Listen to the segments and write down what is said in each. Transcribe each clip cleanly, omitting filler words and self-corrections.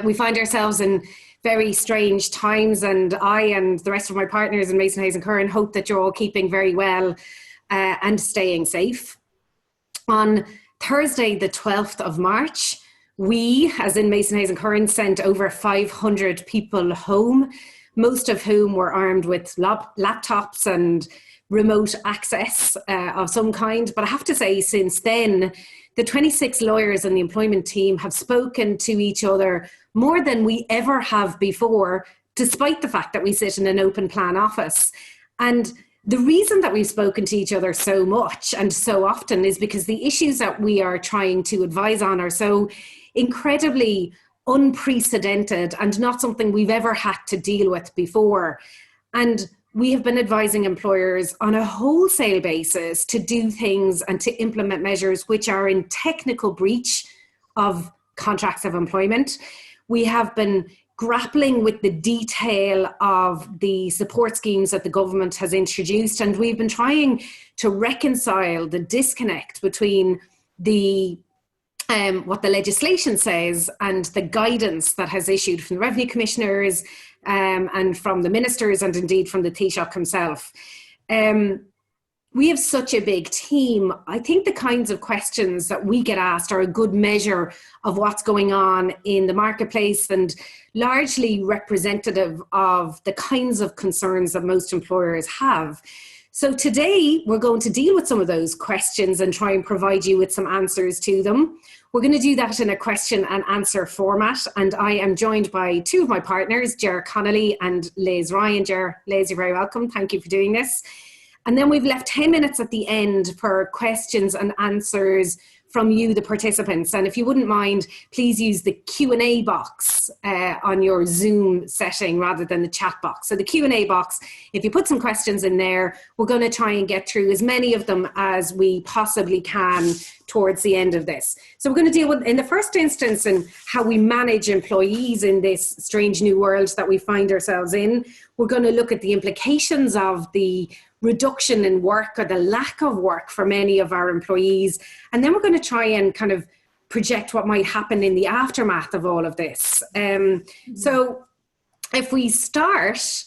We find ourselves in very strange times, and I and the rest of my partners in Mason Hayes and Curran hope that you're all keeping very well and staying safe. On Thursday, the 12th of March, we, as in Mason Hayes and Curran, sent over 500 people home, most of whom were armed with laptops and remote access of some kind. But I have to say, since then, the 26 lawyers in the employment team have spoken to each other more than we ever have before, despite the fact that we sit in an open plan office. And the reason that we've spoken to each other so much and so often is because the issues that we are trying to advise on are so incredibly unprecedented and not something we've ever had to deal with before. And we have been advising employers on a wholesale basis to do things and to implement measures which are in technical breach of contracts of employment. We have been grappling with the detail of the support schemes that the government has introduced, and we've been trying to reconcile the disconnect between the what the legislation says and the guidance that has issued from the Revenue Commissioners and from the ministers and indeed from the Taoiseach himself. We have such a big team. I think the kinds of questions that we get asked are a good measure of what's going on in the marketplace and largely representative of the kinds of concerns that most employers have. So today we're going to deal with some of those questions and try and provide you with some answers to them. We're going to do that in a question and answer format, and I am joined by two of my partners, Ger Connolly and Liz Ryan. Ger, Liz, you're very welcome. Thank you for doing this. And then we've left 10 minutes at the end for questions and answers from you, the participants. And if you wouldn't mind, please use the Q&A box on your Zoom setting rather than the chat box. So the Q&A box, if you put some questions in there, we're going to try and get through as many of them as we possibly can towards the end of this. So we're going to deal with, in the first instance, in how we manage employees in this strange new world that we find ourselves in. We're going to look at the implications of the reduction in work or the lack of work for many of our employees. And then we're going to try and kind of project what might happen in the aftermath of all of this. So if we start,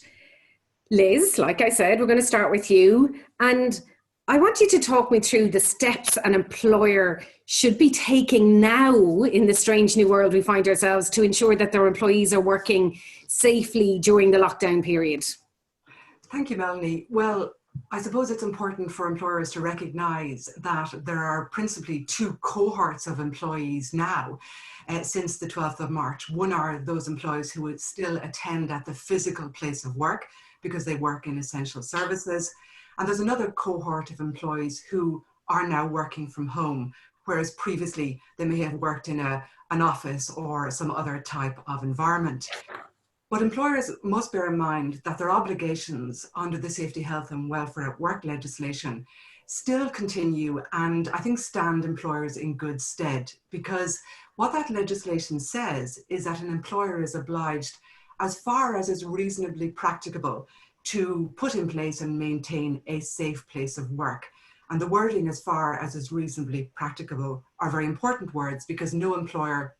Liz, like I said, we're going to start with you. And I want you to talk me through the steps an employer should be taking now in the strange new world we find ourselves to ensure that their employees are working safely during the lockdown period. Thank you, Melanie. Well, I suppose it's important for employers to recognise that there are principally two cohorts of employees now since the 12th of March. One are those employees who would still attend at the physical place of work because they work in essential services. And there's another cohort of employees who are now working from home, whereas previously they may have worked in an office or some other type of environment. But employers must bear in mind that their obligations under the Safety, Health and Welfare at Work legislation still continue and I think stand employers in good stead, because what that legislation says is that an employer is obliged, as far as is reasonably practicable, to put in place and maintain a safe place of work. And the wording "as far as is reasonably practicable" are very important words, because no employer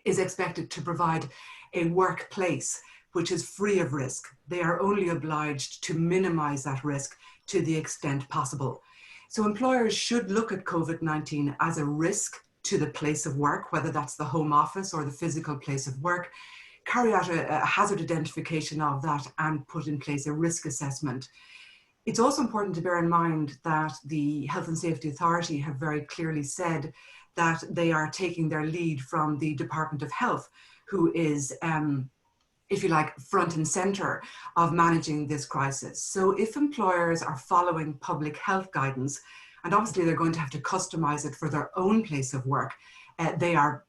is expected to provide a workplace which is free of risk. They are only obliged to minimize that risk to the extent possible. So employers should look at COVID-19 as a risk to the place of work, whether that's the home office or the physical place of work, carry out a hazard identification of that and put in place a risk assessment. It's also important to bear in mind that the Health and Safety Authority have very clearly said that they are taking their lead from the Department of Health, who is, if you like, front and center of managing this crisis. So if employers are following public health guidance, and obviously they're going to have to customize it for their own place of work, they are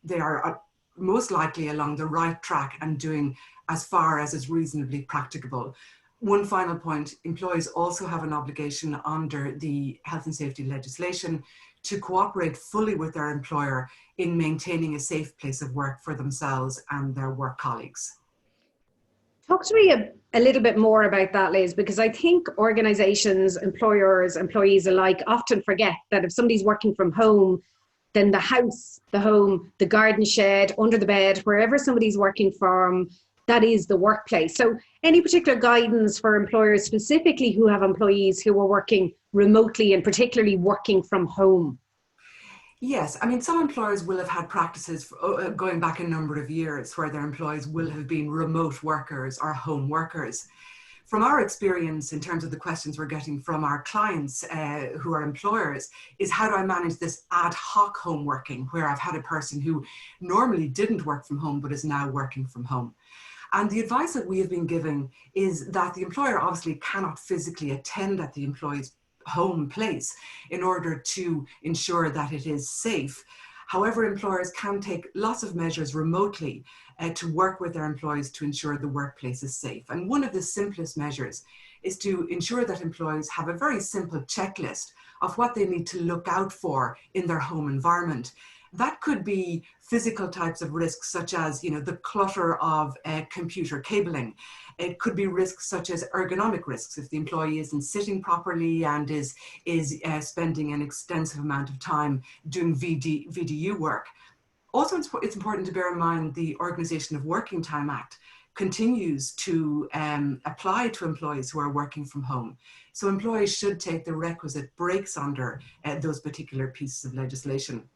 most likely along the right track and doing as far as is reasonably practicable. One final point, employees also have an obligation under the health and safety legislation to cooperate fully with their employer in maintaining a safe place of work for themselves and their work colleagues. Talk to me a little bit more about that, Liz, because I think organisations, employers, employees alike often forget that if somebody's working from home, then the house, the home, the garden shed, under the bed, wherever somebody's working from, that is the workplace. So any particular guidance for employers specifically who have employees who are working remotely and particularly working from home? Yes, I mean, some employers will have had practices going back a number of years where their employees will have been remote workers or home workers. From our experience, in terms of the questions we're getting from our clients who are employers, is how do I manage this ad hoc home working, where I've had a person who normally didn't work from home but is now working from home. And the advice that we have been giving is that the employer obviously cannot physically attend at the employee's home place in order to ensure that it is safe. However, employers can take lots of measures remotely to work with their employees to ensure the workplace is safe. And one of the simplest measures is to ensure that employees have a very simple checklist of what they need to look out for in their home environment. That could be physical types of risks, such as, the clutter of computer cabling. It could be risks such as ergonomic risks, if the employee isn't sitting properly and is spending an extensive amount of time doing VDU work. Also, it's important to bear in mind the Organisation of Working Time Act continues to apply to employees who are working from home. So employees should take the requisite breaks under those particular pieces of legislation.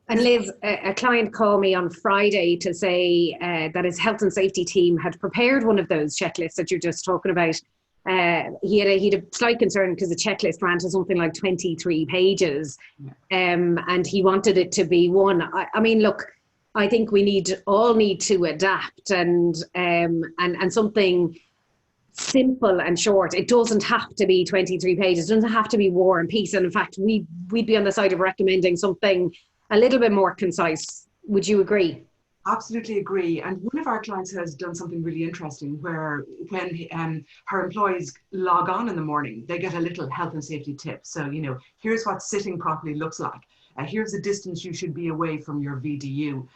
And Liz, a client called me on Friday to say that his health and safety team had prepared one of those checklists that you're just talking about. He had a slight concern because the checklist ran to something like 23 pages, and he wanted it to be one. I mean, look, I think we all need to adapt and something simple and short. It doesn't have to be 23 pages. It doesn't have to be War and Peace. And in fact, we'd be on the side of recommending something a little bit more concise. Would you agree? Absolutely agree. And one of our clients has done something really interesting where when her employees log on in the morning, they get a little health and safety tip. So, here's what sitting properly looks like. Here's the distance you should be away from your VDU.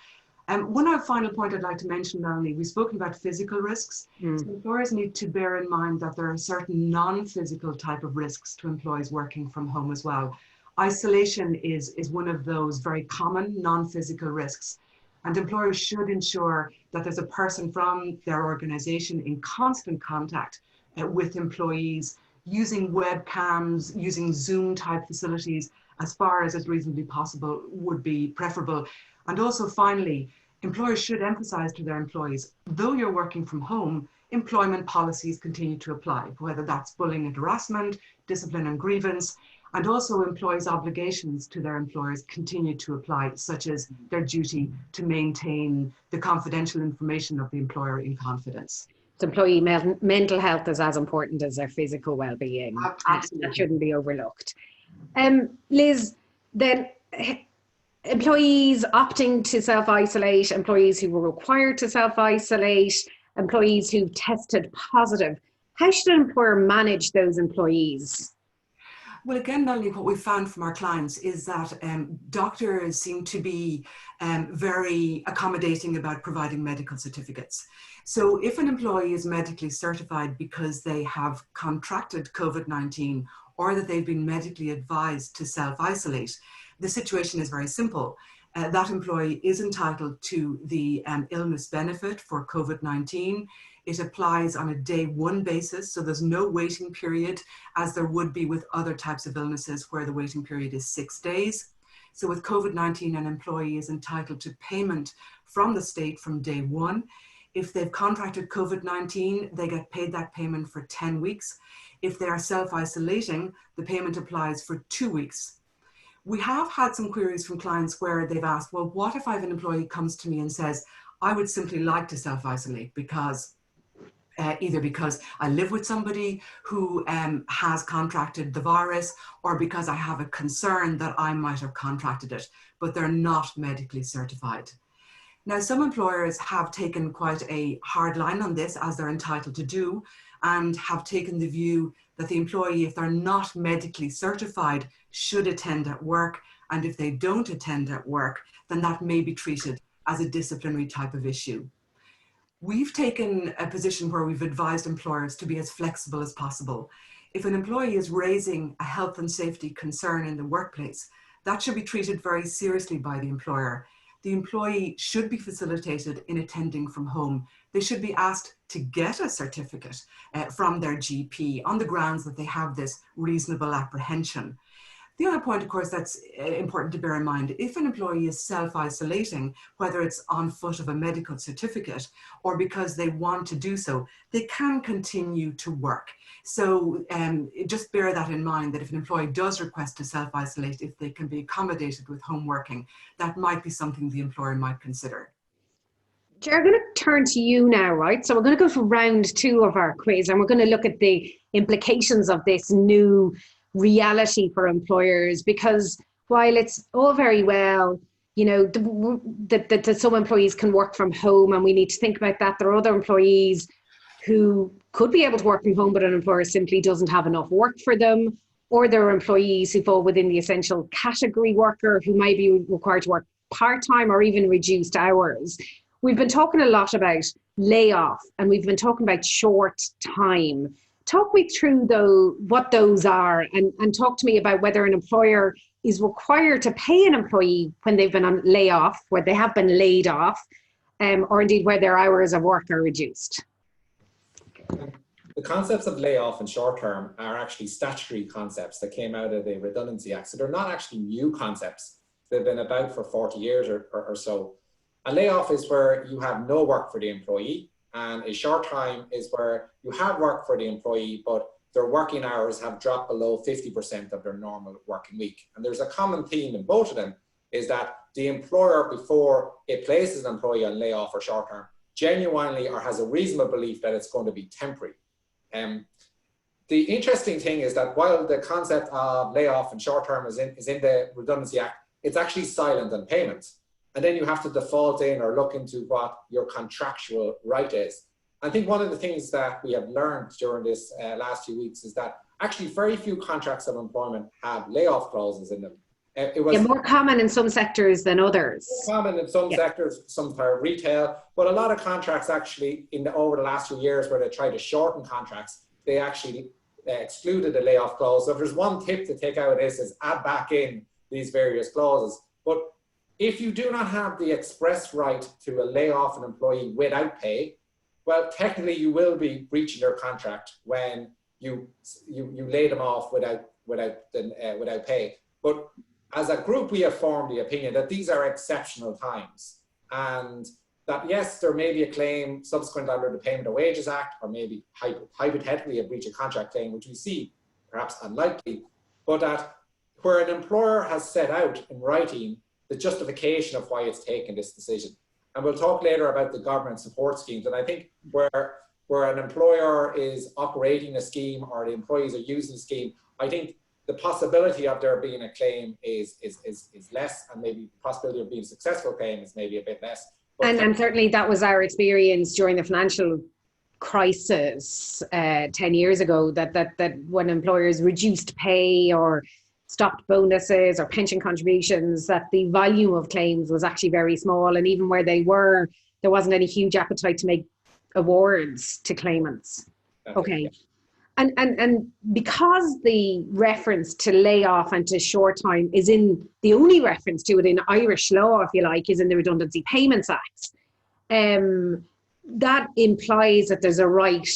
One final point I'd like to mention, Melanie, we've spoken about physical risks. So employers need to bear in mind that there are certain non-physical type of risks to employees working from home as well. Isolation is one of those very common non-physical risks. And employers should ensure that there's a person from their organization in constant contact with employees, using webcams, using Zoom type facilities as far as is reasonably possible would be preferable. And also finally, employers should emphasize to their employees, though you're working from home, employment policies continue to apply, whether that's bullying and harassment, discipline and grievance, and also employees' obligations to their employers continue to apply, such as their duty to maintain the confidential information of the employer in confidence. So employee mental health is as important as their physical well-being. Absolutely. That shouldn't be overlooked. Liz, then employees opting to self-isolate, employees who were required to self-isolate, employees who tested positive, how should an employer manage those employees? Well, again, Melanie, what we've found from our clients is that doctors seem to be very accommodating about providing medical certificates. So if an employee is medically certified because they have contracted COVID-19 or that they've been medically advised to self-isolate, the situation is very simple. That employee is entitled to the illness benefit for COVID-19. It applies on a day one basis, so there's no waiting period as there would be with other types of illnesses where the waiting period is 6 days. So with COVID-19, an employee is entitled to payment from the state from day one. If they've contracted COVID-19, they get paid that payment for 10 weeks. If they are self-isolating, the payment applies for 2 weeks. We have had some queries from clients where they've asked, well, what if I have an employee who comes to me and says, I would simply like to self-isolate because either because I live with somebody who has contracted the virus or because I have a concern that I might have contracted it, but they're not medically certified. Now, some employers have taken quite a hard line on this, as they're entitled to do, and have taken the view that the employee, if they're not medically certified, should attend at work. And if they don't attend at work, then that may be treated as a disciplinary type of issue. We've taken a position where we've advised employers to be as flexible as possible. If an employee is raising a health and safety concern in the workplace, that should be treated very seriously by the employer. The employee should be facilitated in attending from home. They should be asked to get a certificate from their GP on the grounds that they have this reasonable apprehension. The other point, of course, that's important to bear in mind, if an employee is self-isolating, whether it's on foot of a medical certificate or because they want to do so, they can continue to work. So just bear that in mind, that if an employee does request to self-isolate, if they can be accommodated with home working, that might be something the employer might consider. Ger, I'm going to turn to you now, right? So we're going to go for round 2 of our quiz, and we're going to look at the implications of this new reality for employers, because while it's all very well, you know, that some employees can work from home and we need to think about that, there are other employees who could be able to work from home, but an employer simply doesn't have enough work for them, or there are employees who fall within the essential category worker who might be required to work part-time or even reduced hours. We've been talking a lot about layoff, and we've been talking about short time. Talk me through though what those are, and talk to me about whether an employer is required to pay an employee when they've been on layoff, where they have been laid off, or indeed where their hours of work are reduced. The concepts of layoff and short term are actually statutory concepts that came out of the Redundancy Act. So they're not actually new concepts. They've been about for 40 years or so. A layoff is where you have no work for the employee, and a short time is where you have work for the employee, but their working hours have dropped below 50% of their normal working week. And there's a common theme in both of them, is that the employer, before it places an employee on layoff or short term, genuinely or has a reasonable belief that it's going to be temporary. The interesting thing is that while the concept of layoff and short term is in the Redundancy Act, it's actually silent on payments. And then you have to default in or look into what your contractual right is. I think one of the things that we have learned during this last few weeks is that actually very few contracts of employment have layoff clauses in them. It was more common in some sectors than others. More common in some sectors, some for retail, but a lot of contracts actually over the last few years where they tried to shorten contracts, they actually excluded the layoff clause. So if there's one tip to take out of this is add back in these various clauses. But if you do not have the express right to lay off an employee without pay, well, technically you will be breaching your contract when you lay them off without pay. But as a group, we have formed the opinion that these are exceptional times, and that yes, there may be a claim subsequent under the Payment of Wages Act, or maybe hypothetically a breach of contract claim, which we see perhaps unlikely, but that where an employer has set out in writing the justification of why it's taken this decision. And we'll talk later about the government support schemes. And I think where an employer is operating a scheme or the employees are using a scheme, I think the possibility of there being a claim is less, and maybe the possibility of being a successful claim is maybe a bit less. And certainly that was our experience during the financial crisis 10 years ago, that when employers reduced pay or stopped bonuses or pension contributions, that the volume of claims was actually very small, and even where they were, there wasn't any huge appetite to make awards to claimants. Okay. And because the reference to layoff and to short time is in, the only reference to it in Irish law, if you like, is in the Redundancy Payments Act, that implies that there's a right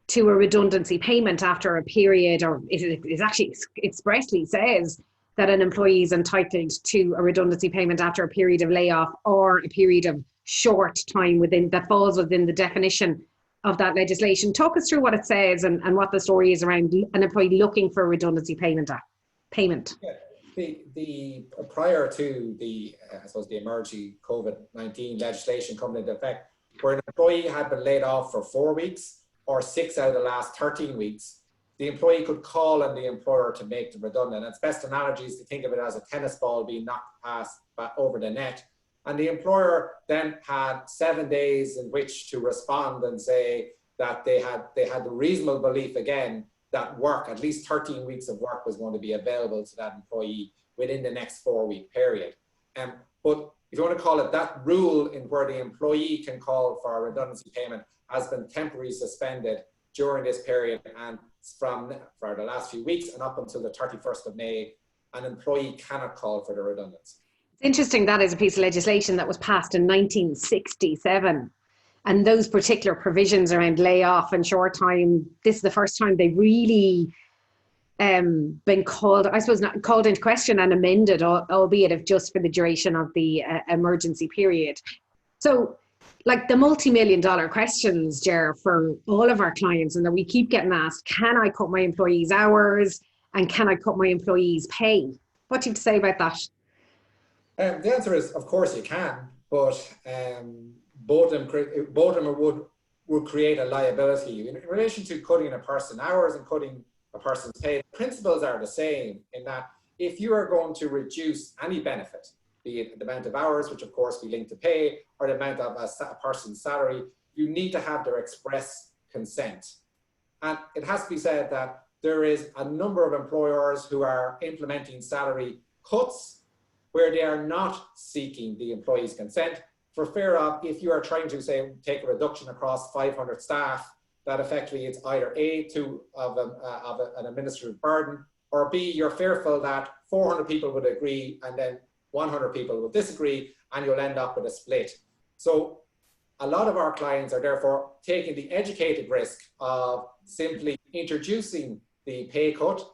to a redundancy payment after a period, or it actually expressly says that an employee is entitled to a redundancy payment after a period of layoff or a period of short time that falls within the definition of that legislation. Talk us through what it says and what the story is around an employee looking for a redundancy payment. Yeah. The prior to the I suppose the emerging COVID-19 legislation coming into effect, where an employee had been laid off for 4 weeks or 6 out of the last 13 weeks, the employee could call on the employer to make them redundant. And its best analogy is to think of it as a tennis ball being knocked over the net. And the employer then had 7 days in which to respond and say that they had the reasonable belief again that work, at least 13 weeks of work, was going to be available to that employee within the next 4-week period. But if you want to call it, that rule in where the employee can call for a redundancy payment has been temporarily suspended during this period, and for the last few weeks and up until the 31st of May an employee cannot call for the redundancy. It's interesting that is a piece of legislation that was passed in 1967. And those particular provisions around layoff and short time, this is the first time they really been called, I suppose, not called into question and amended, albeit if just for the duration of the emergency period. So, like the multi-million-dollar questions, Ger, for all of our clients, and that we keep getting asked, can I cut my employees' hours and can I cut my employees' pay? What do you have to say about that? The answer is, of course you can, but both of them would create a liability. In relation to cutting a person's hours and cutting a person's pay, the principles are the same in that if you are going to reduce any benefit, be it the amount of hours, which of course we link to pay, or the amount of a person's salary, you need to have their express consent. And it has to be said that there is a number of employers who are implementing salary cuts where they are not seeking the employee's consent for fear of, if you are trying to say take a reduction across 500 staff, that effectively it's either A, too of an administrative burden, or B, you're fearful that 400 people would agree and then 100 people will disagree and you'll end up with a split. So a lot of our clients are therefore taking the educated risk of simply introducing the pay cut,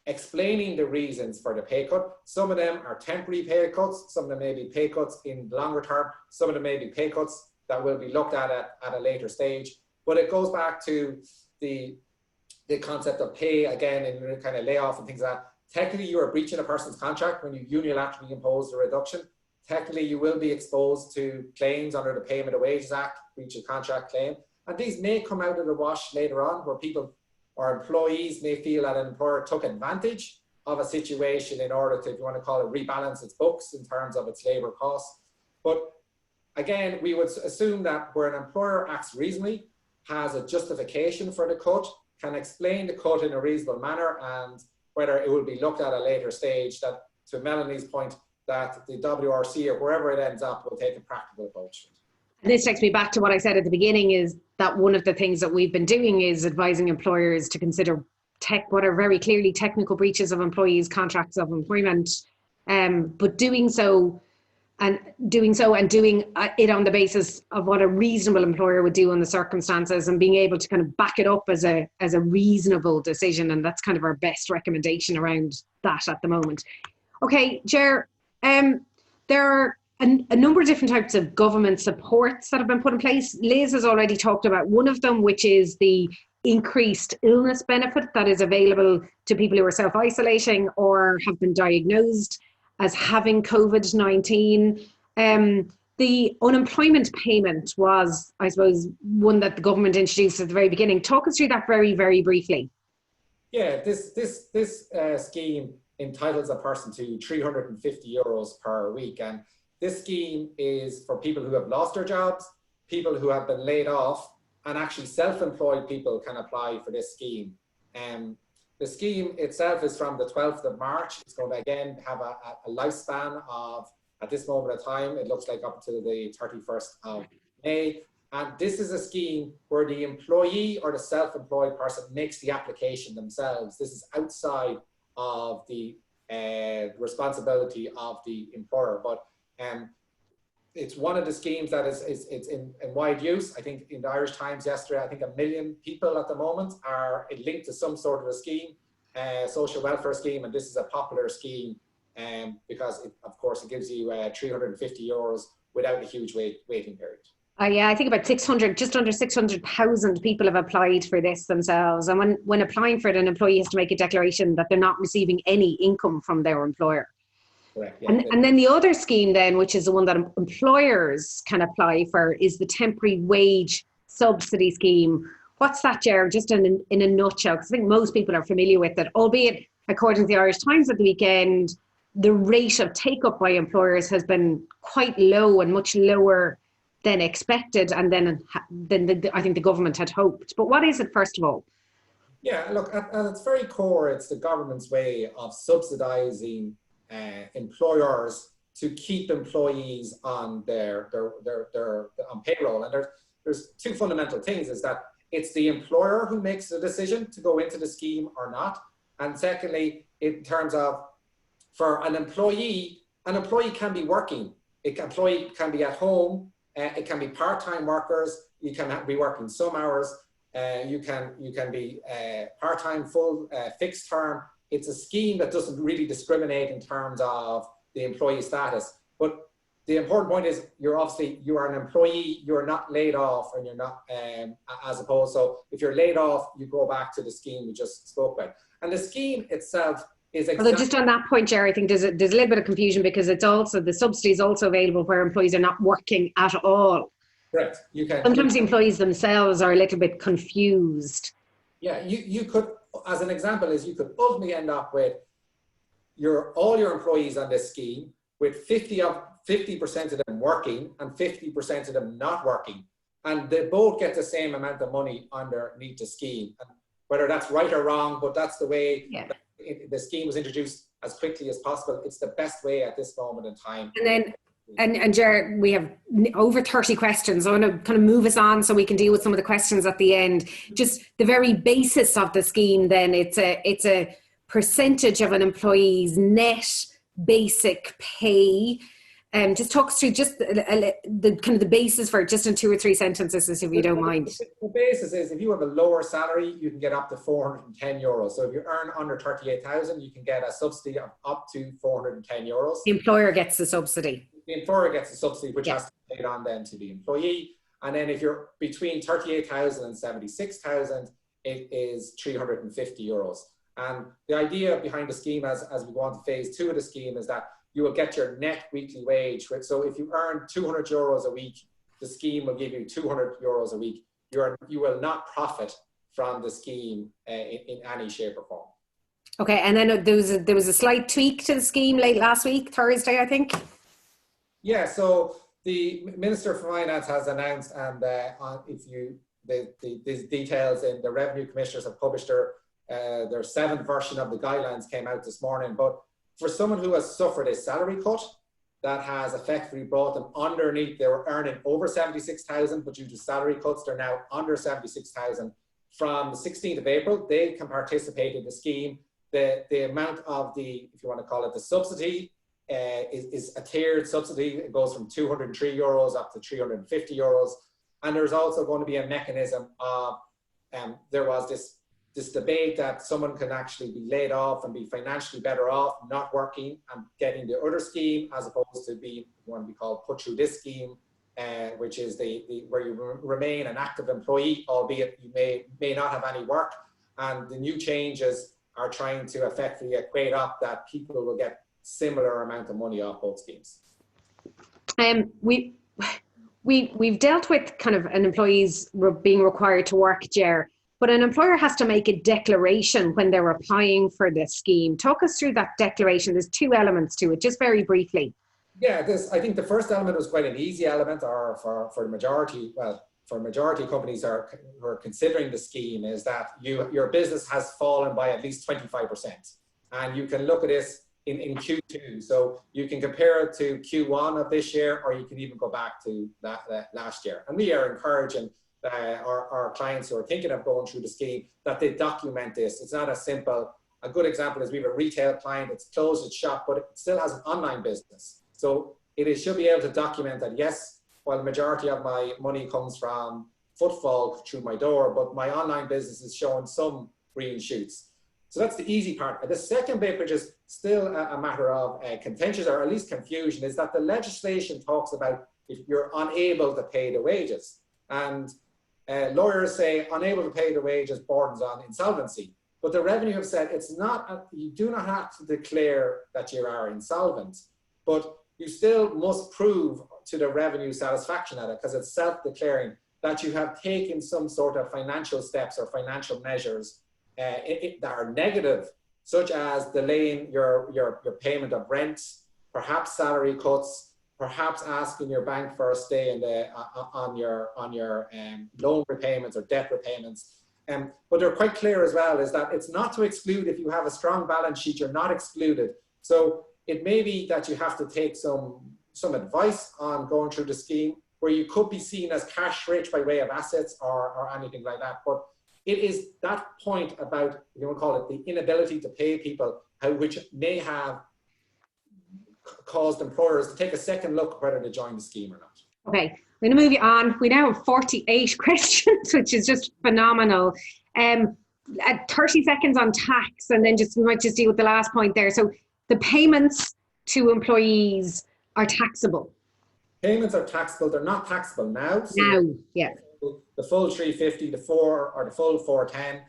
explaining the reasons for the pay cut. Some of them are temporary pay cuts, some of them may be pay cuts in the longer term, some of them may be pay cuts that will be looked at a later stage. But it goes back to the concept of pay, again, in kind of layoff and things like that. Technically, you are breaching a person's contract when you unilaterally impose a reduction. Technically, you will be exposed to claims under the Payment of Wages Act, breach of contract claim. And these may come out of the wash later on where people or employees may feel that an employer took advantage of a situation in order to, if you want to call it, rebalance its books in terms of its labour costs. But again, we would assume that where an employer acts reasonably, has a justification for the cut, can explain the cut in a reasonable manner, and whether it will be looked at a later stage, that, to Melanie's point, that the WRC or wherever it ends up will take a practical approach. And this takes me back to what I said at the beginning, is that one of the things that we've been doing is advising employers to consider what are very clearly technical breaches of employees' contracts of employment, but doing it on the basis of what a reasonable employer would do in the circumstances, and being able to kind of back it up as a reasonable decision. And that's kind of our best recommendation around that at the moment. Okay, Ger, there are a number of different types of government supports that have been put in place. Liz has already talked about one of them, which is the increased illness benefit that is available to people who are self-isolating or have been diagnosed as having COVID-19. The unemployment payment was, I suppose, one that the government introduced at the very beginning. Talk us through that very, very briefly. Yeah, this scheme entitles a person to €350 per week. And this scheme is for people who have lost their jobs, people who have been laid off, and actually self-employed people can apply for this scheme. The scheme itself is from the 12th of March. It's going to again have a lifespan of, at this moment of time, it looks like up to the 31st of May. And this is a scheme where the employee or the self-employed person makes the application themselves. This is outside of the responsibility of the employer. But it's one of the schemes that it's in wide use. I think in the Irish Times yesterday, I think 1 million people at the moment are linked to some sort of a scheme, social welfare scheme, and this is a popular scheme because of course it gives you €350 without a huge waiting period. Yeah, I think about 600, just under 600,000 people have applied for this themselves. And when applying for it, an employee has to make a declaration that they're not receiving any income from their employer. Correct, yeah. And then the other scheme then, which is the one that employers can apply for, is the temporary wage subsidy scheme. What's that, Ger? Just in a nutshell, because I think most people are familiar with it, albeit according to the Irish Times at the weekend, the rate of take-up by employers has been quite low and much lower than expected, and then I think the government had hoped. But what is it, first of all? Yeah, look, at its very core, it's the government's way of subsidising employers to keep employees on their on payroll. And there's two fundamental things: is that it's the employer who makes the decision to go into the scheme or not, and secondly, in terms of For an employee can be working. Employee can be at home. It can be part-time workers. You can be working some hours. You can be part-time, full, fixed term. It's a scheme that doesn't really discriminate in terms of the employee status. But the important point is you are an employee, you're not laid off, and you're not, as opposed, so if you're laid off, you go back to the scheme we just spoke about. And the scheme itself is although just on that point, Jerry, I think there's a little bit of confusion, because it's also, the subsidy is also available where employees are not working at all. Correct. Sometimes the employees themselves are a little bit confused. Yeah, you could, as an example, is you could ultimately end up with all your employees on this scheme with 50% of them working and 50% of them not working, and they both get the same amount of money underneath the scheme. And whether that's right or wrong, but that's the way the scheme was introduced as quickly as possible. It's the best way at this moment in time. And then, and Ger, we have over 30 questions. I want to kind of move us on so we can deal with some of the questions at the end. Just the very basis of the scheme, then it's a percentage of an employee's net basic pay. Just talk us through just the kind of the basis for it, just in 2 or 3 sentences, if you don't mind. The basis is, if you have a lower salary, you can get up to €410. So if you earn under 38,000, you can get a subsidy of up to €410. The employer gets the subsidy. The employer gets the subsidy, which has to be paid on then to the employee. And then if you're between 38,000 and 76,000, it is €350. And the idea behind the scheme, as we go on to phase 2 of the scheme, is that you will get your net weekly wage. So if you earn €200 a week, the scheme will give you €200 a week. You will not profit from the scheme in any shape or form. Okay, and then there was a slight tweak to the scheme late last week, Thursday, I think. Yeah, so the Minister for Finance has announced, and the details in the Revenue Commissioners have published their 7th version of the guidelines came out this morning. But for someone who has suffered a salary cut that has effectively brought them underneath, they were earning over 76,000, but due to salary cuts, they're now under 76,000. From the 16th of April, they can participate in the scheme. The amount of if you want to call it the subsidy, is a tiered subsidy. It goes from €203 up to €350. And there's also going to be a mechanism of, there was this debate that someone can actually be laid off and be financially better off not working and getting the other scheme, as opposed to being what we call put through this scheme, which is where you remain an active employee, albeit you may not have any work. And the new changes are trying to effectively equate up that people will get similar amount of money off both schemes. We've dealt with kind of an employee's being required to work, Ger, but an employer has to make a declaration when they're applying for the scheme. Talk us through that declaration. There's 2 elements to it, just very briefly. Yeah, I think the first element was quite an easy element, or for the majority, for majority companies who are considering the scheme, is that your business has fallen by at least 25%. And you can look at this in Q2. So you can compare it to Q1 of this year, or you can even go back to that last year. And we are encouraging our clients who are thinking of going through the scheme that they document this. It's not as simple. A good example is we have a retail client that's closed its shop, but it still has an online business. So it should be able to document that, yes, while the majority of my money comes from footfall through my door, but my online business is showing some green shoots. So that's the easy part. The second bit, which is still a matter of contentious, or at least confusion, is that the legislation talks about if you're unable to pay the wages. And lawyers say unable to pay the wages borders on insolvency. But the Revenue have said it's not, you do not have to declare that you are insolvent, but you still must prove to the Revenue satisfaction at it, because it's self-declaring, that you have taken some sort of financial steps or financial measures that are negative, such as delaying your payment of rent, perhaps salary cuts, perhaps asking your bank for a stay on your loan repayments or debt repayments. But they're quite clear as well, is that it's not to exclude. If you have a strong balance sheet, you're not excluded. So it may be that you have to take some advice on going through the scheme, where you could be seen as cash rich by way of assets or anything like that. But it is that point about, you want to call it the inability to pay people, which may have caused employers to take a second look at whether to join the scheme or not. Okay, I'm going to move you on. We now have 48 questions, which is just phenomenal. 30 seconds on tax, and then we might just deal with the last point there. So the payments to employees are taxable. Payments are taxable. They're not taxable now. So now, yeah. The full 350, the 4 or the full 410.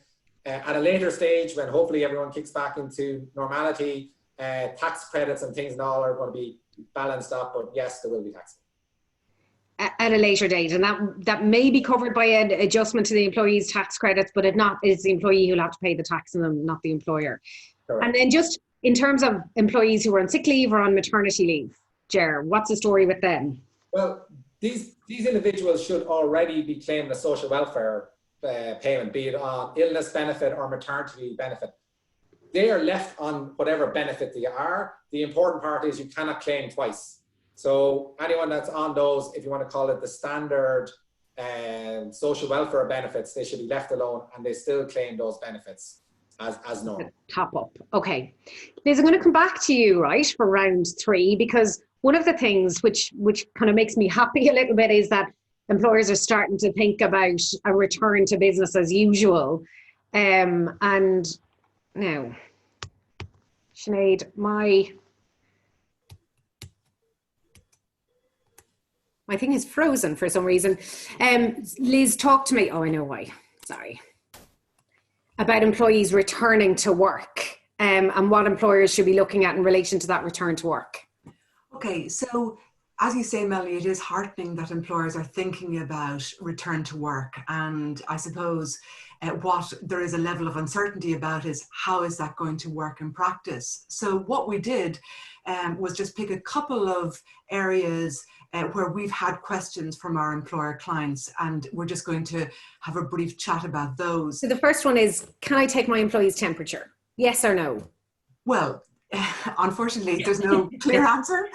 At a later stage, when hopefully everyone kicks back into normality, tax credits and things and all are going to be balanced up. But yes, there will be taxable. At a later date, and that may be covered by an adjustment to the employee's tax credits, but it's the employee who'll have to pay the tax on them, not the employer. Correct. And then just in terms of employees who are on sick leave or on maternity leave, Ger, what's the story with them? Well, these individuals should already be claiming a social welfare payment, be it on illness benefit or maternity benefit. They are left on whatever benefit they are. The important part is you cannot claim twice. So anyone that's on those, if you want to call it the standard social welfare benefits, they should be left alone and they still claim those benefits as normal. Top up. Okay. Liz, I'm going to come back to you, right, for round 3, because one of the things which kind of makes me happy a little bit is that employers are starting to think about a return to business as usual. And now, Sinead, my thing is frozen for some reason. Liz, talk to me. Oh, I know why. Sorry. About employees returning to work and what employers should be looking at in relation to that return to work. Okay, so as you say, Melanie, it is heartening that employers are thinking about return to work. And I suppose what there is a level of uncertainty about is how is that going to work in practice? So what we did was just pick a couple of areas where we've had questions from our employer clients, and we're just going to have a brief chat about those. So the first one is, can I take my employee's temperature? Yes or no? Well, unfortunately, there's no clear answer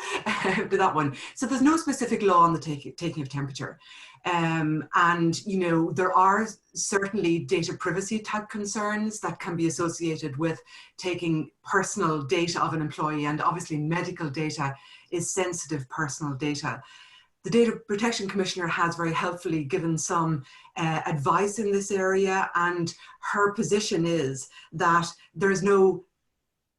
to that one. So there's no specific law on the taking of temperature. And, you know, there are certainly data privacy type concerns that can be associated with taking personal data of an employee, and obviously medical data is sensitive personal data. The Data Protection Commissioner has very helpfully given some advice in this area, and her position is that there is no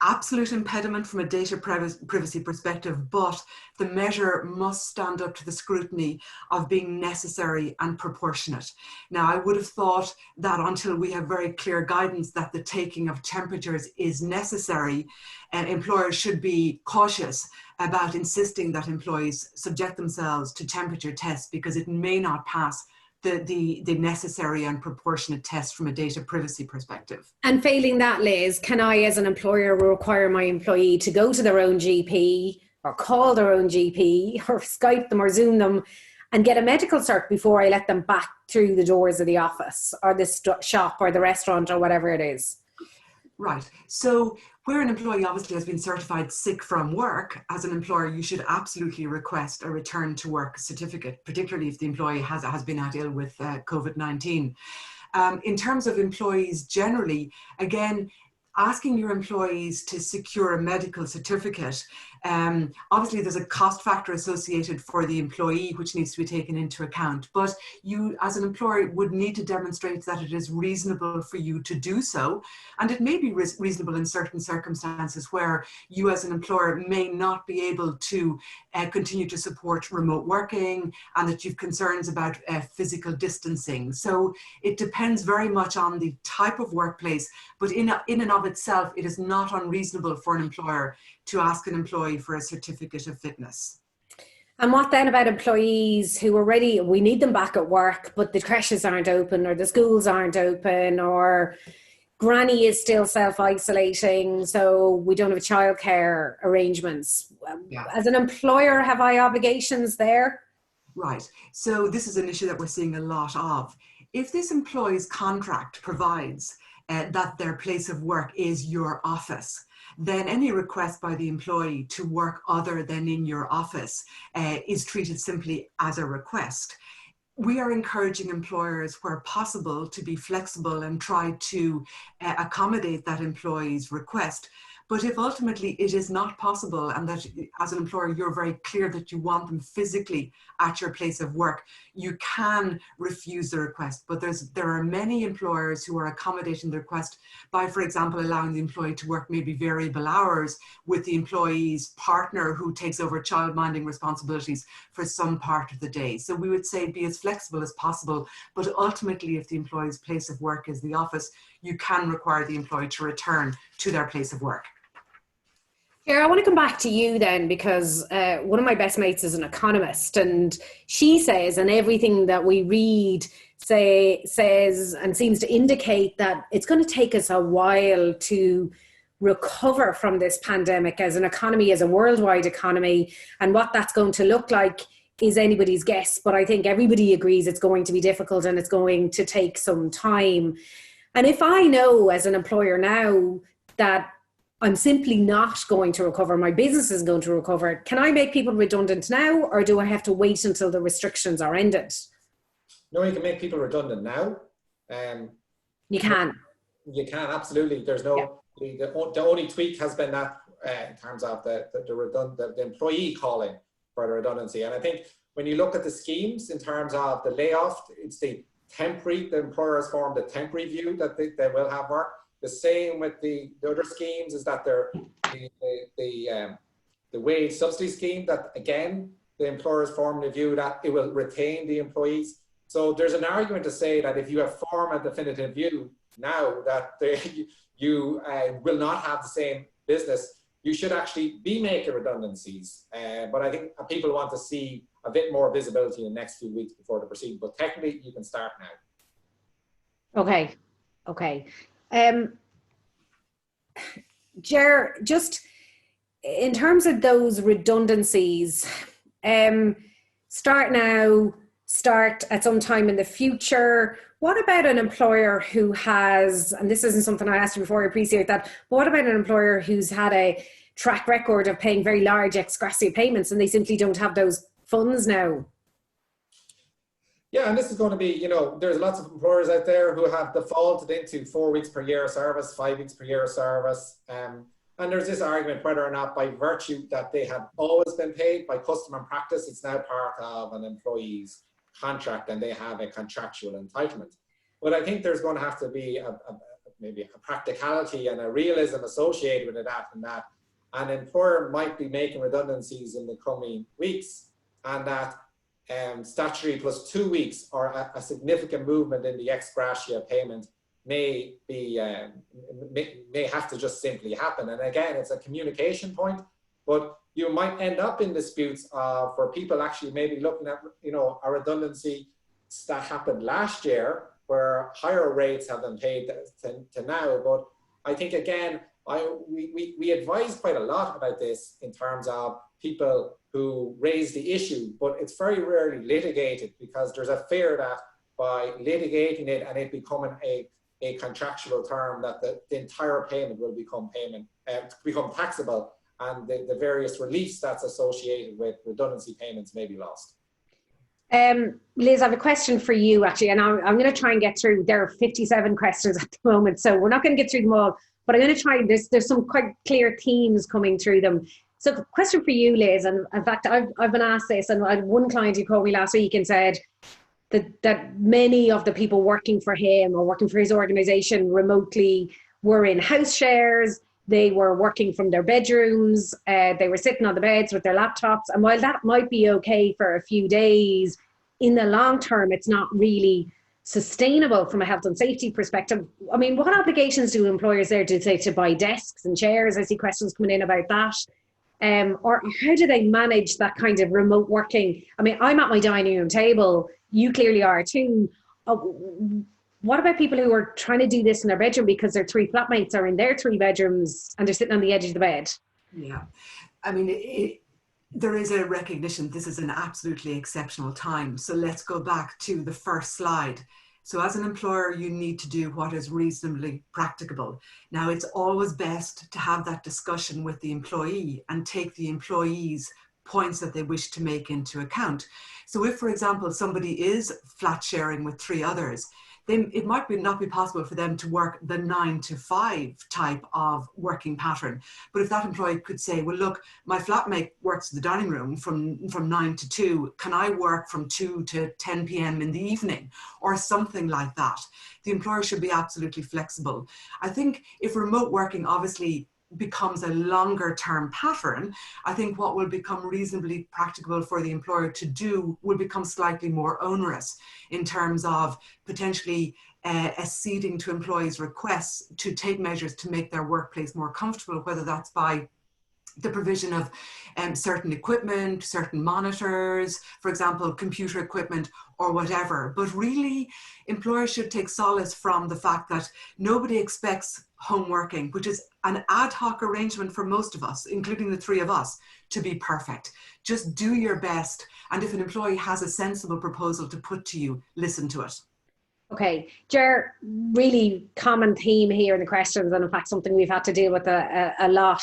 absolute impediment from a data privacy perspective, but the measure must stand up to the scrutiny of being necessary and proportionate. Now, I would have thought that until we have very clear guidance that the taking of temperatures is necessary, employers should be cautious about insisting that employees subject themselves to temperature tests, because it may not pass the necessary and proportionate test from a data privacy perspective. And failing that, Liz, can I as an employer require my employee to go to their own GP or call their own GP or Skype them or Zoom them and get a medical cert before I let them back through the doors of the office or the shop or the restaurant or whatever it is? Right. So where an employee obviously has been certified sick from work, as an employer, you should absolutely request a return to work certificate, particularly if the employee has been at ill with COVID-19. In terms of employees generally, again, asking your employees to secure a medical certificate, obviously there's a cost factor associated for the employee which needs to be taken into account, but you as an employer would need to demonstrate that it is reasonable for you to do so, and it may be reasonable in certain circumstances where you as an employer may not be able to continue to support remote working, and that you've concerns about physical distancing. So it depends very much on the type of workplace, but in and of itself, it is not unreasonable for an employer to ask an employee for a certificate of fitness. And what then about employees who are ready, we need them back at work, but the creches aren't open or the schools aren't open, or granny is still self-isolating, so we don't have childcare arrangements. Yeah. As an employer, have I obligations there? Right. So this is an issue that we're seeing a lot of. If this employee's contract provides that their place of work is your office, then any request by the employee to work other than in your office is treated simply as a request. We are encouraging employers where possible to be flexible and try to accommodate that employee's request. But if ultimately it is not possible, and that as an employer you're very clear that you want them physically at your place of work, you can refuse the request. But there are many employers who are accommodating the request by, for example, allowing the employee to work maybe variable hours with the employee's partner who takes over childminding responsibilities for some part of the day. So we would say be as flexible as possible, but ultimately if the employee's place of work is the office, you can require the employee to return to their place of work. Claire, I want to come back to you then, because one of my best mates is an economist, and she says, and everything that we read says and seems to indicate that it's going to take us a while to recover from this pandemic as an economy, as a worldwide economy, and what that's going to look like is anybody's guess. But I think everybody agrees it's going to be difficult and it's going to take some time. And if I know as an employer now that I'm simply not going to recover, my business is going to recover, can I make people redundant now, or do I have to wait until the restrictions are ended? No, you can make people redundant now. You can. You can, absolutely. There's no, the only tweak has been that in terms of the employee calling for the redundancy. And I think when you look at the schemes in terms of the layoff, it's the employer has formed a temporary view that they will have work. The same with the other schemes is that the wage subsidy scheme, that again, the employer has formed a view that it will retain the employees. So there's an argument to say that if you have formed a definitive view now that you will not have the same business, you should actually be making redundancies. But I think people want to see a bit more visibility in the next few weeks before they proceed. But technically, you can start now. Okay. Ger, just in terms of those redundancies, start now, start at some time in the future. What about an employer who has, and this isn't something I asked you before, I appreciate that, but what about an employer who's had a track record of paying very large ex gratia payments and they simply don't have those funds now? Yeah, and this is going to be, there's lots of employers out there who have defaulted into 4 weeks per year of service, 5 weeks per year of service. And there's this argument whether or not by virtue that they have always been paid by custom and practice, it's now part of an employee's contract and they have a contractual entitlement. But I think there's going to have to be maybe a practicality and a realism associated with that, and that an employer might be making redundancies in the coming weeks, and that statutory plus 2 weeks or a significant movement in the ex gratia payment may have to just simply happen. And again, it's a communication point, but you might end up in disputes for people actually maybe looking at, a redundancy that happened last year where higher rates have been paid to now. But I think, again, we advise quite a lot about this in terms of people who raise the issue, but it's very rarely litigated because there's a fear that by litigating it and it becoming a contractual term, that the entire payment will become taxable, and the various reliefs that's associated with redundancy payments may be lost. Liz, I have a question for you actually, and I'm going to try and get through. There are 57 questions at the moment, so we're not going to get through them all, but I'm going to try. There's some quite clear themes coming through them. So question for you, Liz, and in fact, I've been asked this, and I had one client who called me last week and said that many of the people working for him or working for his organization remotely were in house shares. They were working from their bedrooms. They were sitting on the beds with their laptops. And while that might be okay for a few days, in the long term, it's not really sustainable from a health and safety perspective. I mean, what obligations do employers there do, say, to buy desks and chairs? I see questions coming in about that. Or how do they manage that kind of remote working? I mean, I'm at my dining room table. You clearly are too. What about people who are trying to do this in their bedroom because their 3 flatmates are in their 3 bedrooms and they're sitting on the edge of the bed? Yeah, I mean, there is a recognition this is an absolutely exceptional time. So let's go back to the first slide. So as an employer, you need to do what is reasonably practicable. Now, it's always best to have that discussion with the employee and take the employee's points that they wish to make into account. So if, for example, somebody is flat sharing with 3 others, then it might not be possible for them to work the 9 to 5 type of working pattern. But if that employee could say, well, look, my flatmate works in the dining room from 9 to 2, can I work from 2 to 10 p.m. in the evening, or something like that? The employer should be absolutely flexible. I think if remote working obviously becomes a longer term pattern, I think what will become reasonably practicable for the employer to do will become slightly more onerous in terms of potentially acceding to employees' requests to take measures to make their workplace more comfortable, whether that's by the provision of certain equipment, certain monitors, for example, computer equipment or whatever. But really, employers should take solace from the fact that nobody expects home working, which is an ad hoc arrangement for most of us, including the 3 of us, to be perfect. Just do your best. And if an employee has a sensible proposal to put to you, listen to it. Okay, Ger, really common theme here in the questions, and in fact something we've had to deal with a lot.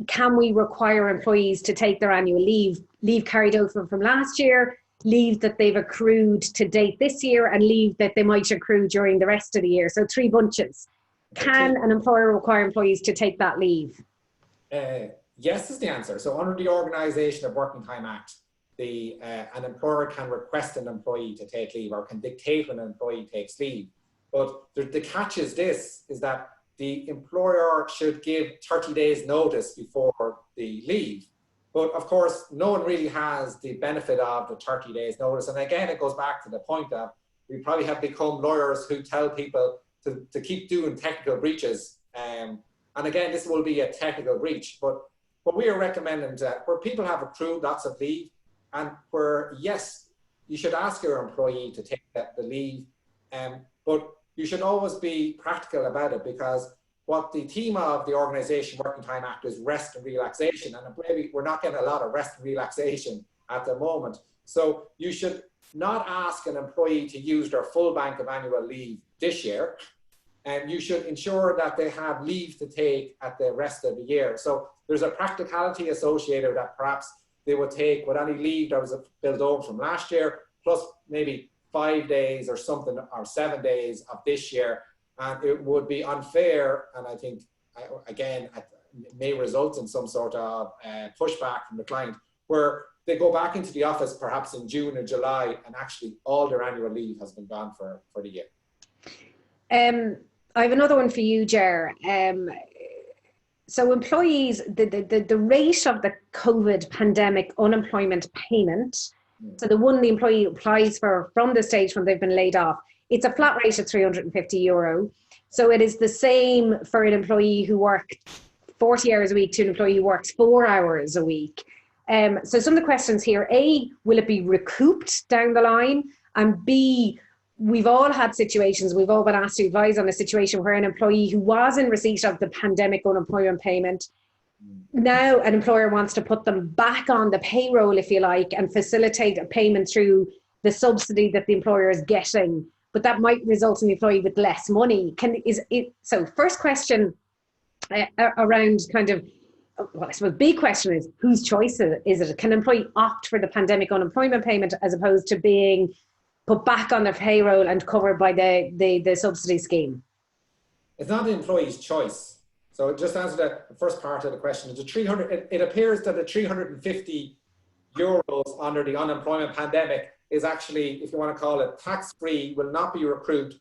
Can we require employees to take their annual leave carried over from last year, leave that they've accrued to date this year, and leave that they might accrue during the rest of the year? So 3 bunches. Can an employer require employees to take that leave? Yes is the answer. So under the Organisation of Working Time Act, an employer can request an employee to take leave, or can dictate when an employee takes leave. But the catch is this, is that the employer should give 30 days notice before the leave. But of course, no one really has the benefit of the 30 days notice. And again, it goes back to the point that we probably have become lawyers who tell people to keep doing technical breaches. And again, this will be a technical breach. But what we are recommending that where people have accrued lots of leave, and where, yes, you should ask your employee to take the leave, but you should always be practical about it, because what the theme of the Organisation Working Time Act is rest and relaxation, and maybe we're not getting a lot of rest and relaxation at the moment. So you should not ask an employee to use their full bank of annual leave this year, and you should ensure that they have leave to take at the rest of the year. So there's a practicality associated that perhaps they would take with any leave that was built over from last year, plus maybe 5 days or something, or 7 days of this year. And it would be unfair, and I think, again, it may result in some sort of pushback from the client, where they go back into the office perhaps in June or July, and actually all their annual leave has been gone for the year. I have another one for you, Ger. So employees, the rate of the COVID pandemic unemployment payment, so the one the employee applies for from the stage when they've been laid off, it's a flat rate of €350. So it is the same for an employee who worked 40 hours a week to an employee who works 4 hours a week. So some of the questions here: A, will it be recouped down the line? And B, we've all had situations, we've all been asked to advise on a situation where an employee who was in receipt of the pandemic unemployment payment, now an employer wants to put them back on the payroll, if you like, and facilitate a payment through the subsidy that the employer is getting. But that might result in the employee with less money. So first question around kind of, well, I suppose big question is, whose choice is it? Can an employee opt for the pandemic unemployment payment as opposed to being put back on their payroll and covered by the subsidy scheme? It's not the employee's choice. So just to answer the first part of the question, it appears that the €350 under the unemployment pandemic is actually, if you want to call it tax-free, will not be accrued,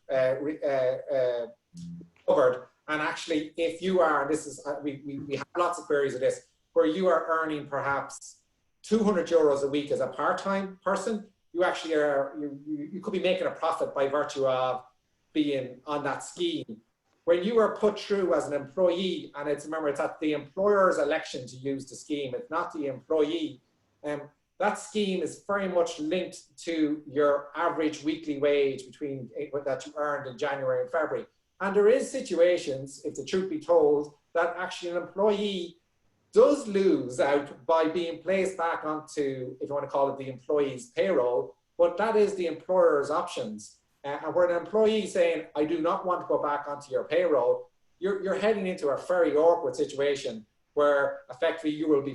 covered. And actually, if you are, and this is, we have lots of queries of this, where you are earning perhaps €200 a week as a part-time person, you actually are, you could be making a profit by virtue of being on that scheme. When you are put through as an employee, and remember, it's at the employer's election to use the scheme, it's not the employee. That scheme is very much linked to your average weekly wage that you earned in January and February. And there is situations, if the truth be told, that actually an employee does lose out by being placed back onto, if you want to call it, the employee's payroll, but that is the employer's options. And where an employee saying, I do not want to go back onto your payroll, you're heading into a very awkward situation where effectively you will be,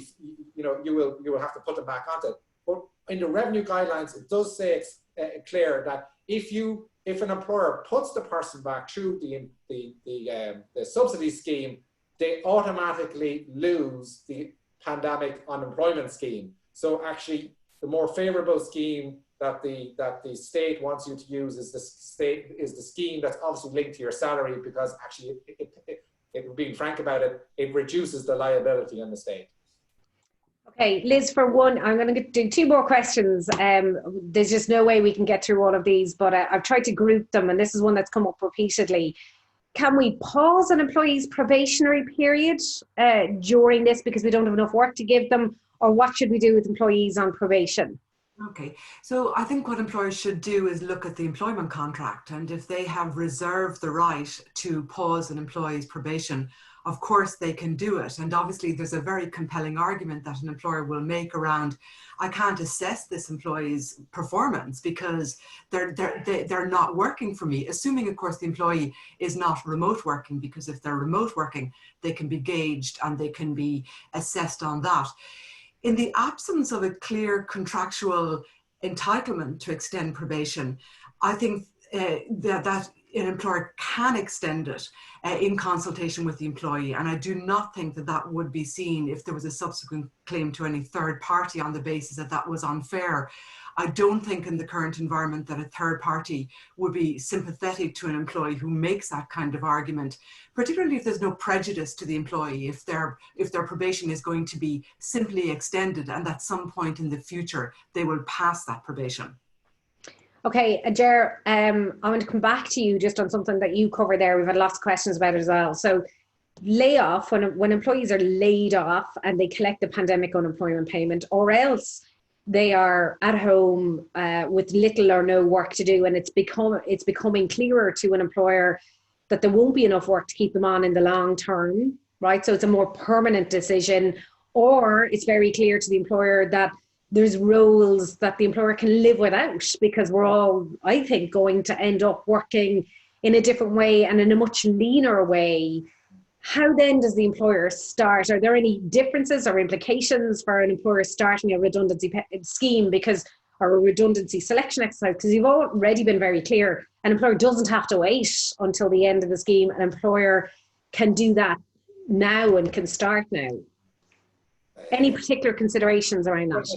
you will have to put them back onto it. But in the revenue guidelines, it does say it's clear that if an employer puts the person back through the subsidy scheme, they automatically lose the pandemic unemployment scheme. So actually, the more favourable scheme that the state wants you to use is the scheme that's obviously linked to your salary, because actually, being frank about it, it reduces the liability on the state. Okay, Liz, for one, I'm going to do two more questions. There's just no way we can get through all of these, but I've tried to group them, and this is one that's come up repeatedly. Can we pause an employee's probationary period during this because we don't have enough work to give them, or what should we do with employees on probation? Okay, so I think what employers should do is look at the employment contract, and if they have reserved the right to pause an employee's probation, of course they can do it. And obviously there's a very compelling argument that an employer will make around, I can't assess this employee's performance because they're not working for me, assuming of course the employee is not remote working, because if they're remote working, they can be gauged and they can be assessed on that. In the absence of a clear contractual entitlement to extend probation, I think that an employer can extend it in consultation with the employee. And I do not think that that would be seen if there was a subsequent claim to any third party on the basis that that was unfair. I don't think in the current environment that a third party would be sympathetic to an employee who makes that kind of argument, particularly if there's no prejudice to the employee, if their probation is going to be simply extended and at some point in the future they will pass that probation. Okay, Ger, I'm going to come back to you just on something that you covered there. We've had lots of questions about it as well. So layoff, when employees are laid off and they collect the pandemic unemployment payment, or else they are at home with little or no work to do, and it's becoming clearer to an employer that there won't be enough work to keep them on in the long term, right? So it's a more permanent decision, or it's very clear to the employer that there's roles that the employer can live without, because we're all, I think, going to end up working in a different way and in a much leaner way. How then does the employer start? Are there any differences or implications for an employer starting a redundancy scheme or a redundancy selection exercise? Because you've already been very clear, an employer doesn't have to wait until the end of the scheme. An employer can do that now and can start now. Any particular considerations around that?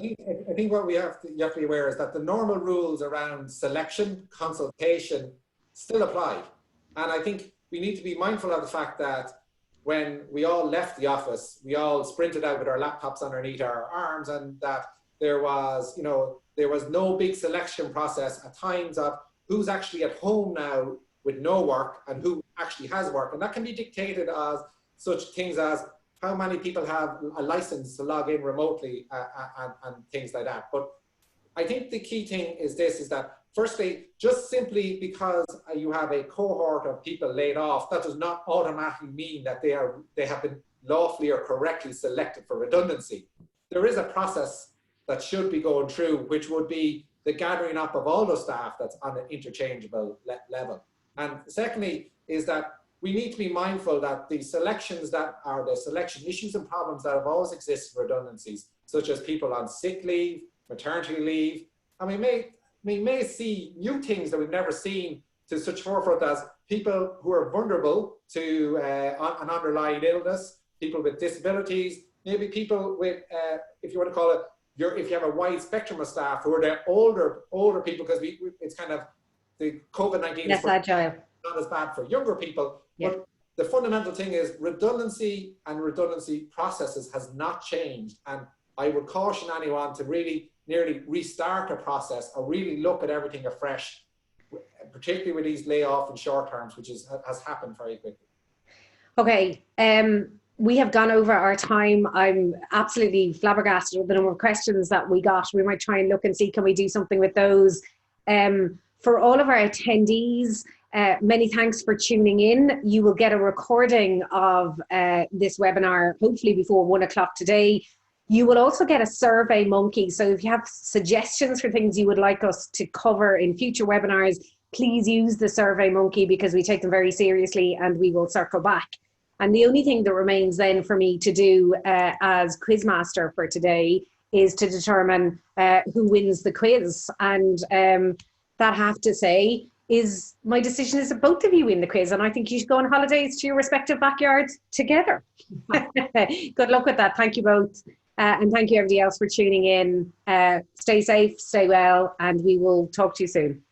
I think what you have to be aware is that the normal rules around selection, consultation still apply. And I think we need to be mindful of the fact that when we all left the office, we all sprinted out with our laptops underneath our arms, and that there was no big selection process at times of who's actually at home now with no work and who actually has work. And that can be dictated as such things as how many people have a license to log in remotely and things like that. But I think the key thing is that firstly, just simply because you have a cohort of people laid off, that does not automatically mean that they have been lawfully or correctly selected for redundancy. There is a process that should be going through, which would be the gathering up of all the staff that's on an interchangeable level. And secondly, is that we need to be mindful that the selections that are the selection issues and problems that have always existed for redundancies, such as people on sick leave, maternity leave, and we may see new things that we've never seen to such forefront as people who are vulnerable to an underlying illness, people with disabilities, maybe people with, if you want to call it, if you have a wide spectrum of staff who are the older people, because it's kind of the COVID-19 is not as bad for younger people. Yeah. But the fundamental thing is redundancy and redundancy processes has not changed. And I would caution anyone to really nearly restart a process or really look at everything afresh, particularly with these layoff and short terms, which has happened very quickly. Okay, we have gone over our time. I'm absolutely flabbergasted with the number of questions that we got. We might try and look and see, can we do something with those? For all of our attendees, many thanks for tuning in. You will get a recording of this webinar, hopefully before 1 o'clock today. You will also get a Survey Monkey. So if you have suggestions for things you would like us to cover in future webinars, please use the Survey Monkey, because we take them very seriously and we will circle back. And the only thing that remains then for me to do as quizmaster for today is to determine who wins the quiz. And that I have to say is my decision is that both of you win the quiz, and I think you should go on holidays to your respective backyards together. Good luck with that. Thank you both. And thank you everybody else for tuning in. Stay safe, stay well, and we will talk to you soon.